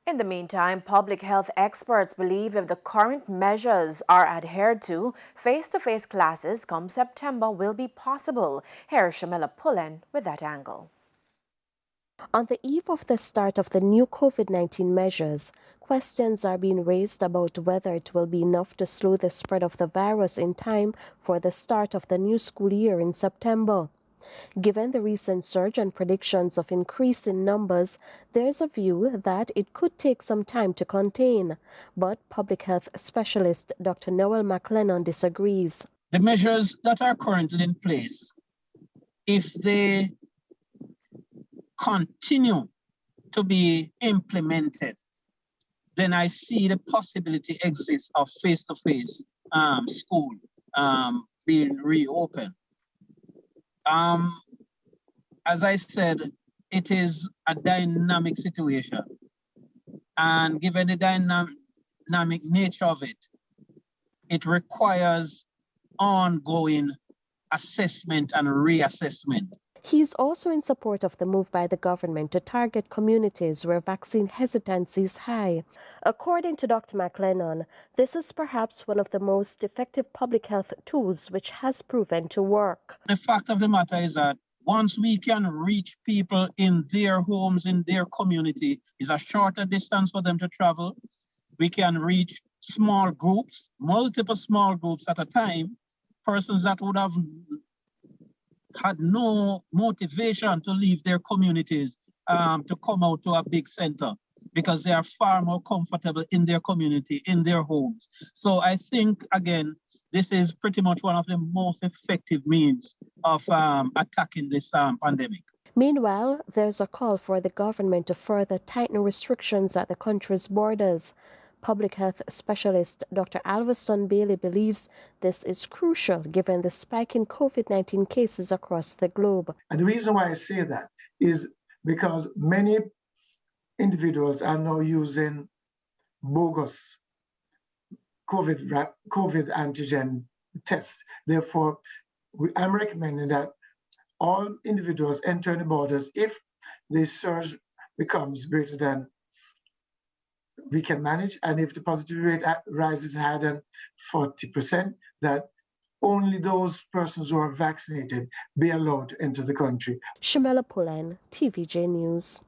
In the meantime, public health experts believe if the current measures are adhered to, face-to-face classes come September will be possible. Here's Shamela Pullen with that angle. On the eve of the start of the new COVID-19 measures, questions are being raised about whether it will be enough to slow the spread of the virus in time for the start of the new school year in September. Given the recent surge and predictions of increase in numbers, there's a view that it could take some time to contain. But public health specialist Dr. Noel McLennan disagrees. The measures that are currently in place, if they continue to be implemented, then I see the possibility exists of face-to-face school being reopened. As I said, it is a dynamic situation. And given the dynamic nature of it, it requires ongoing assessment and reassessment. He's also in support of the move by the government to target communities where vaccine hesitancy is high. According to Dr. McLennan, this is perhaps one of the most effective public health tools which has proven to work. The fact of the matter is that once we can reach people in their homes, in their community, is a shorter distance for them to travel. We can reach small groups, multiple small groups at a time, persons that would have had no motivation to leave their communities to come out to a big center because they are far more comfortable in their community, in their homes. So I think, again, this is pretty much one of the most effective means of attacking this pandemic. Meanwhile, there's a call for the government to further tighten restrictions at the country's borders. Public health specialist Dr. Alveston Bailey believes this is crucial given the spike in COVID-19 cases across the globe. And the reason why I say that is because many individuals are now using bogus COVID antigen tests. Therefore, I'm recommending that all individuals entering the borders, if the surge becomes greater than we can manage, and if the positivity rate rises higher than 40%, that only those persons who are vaccinated be allowed to enter the country. Shamela Pullen, TVJ News.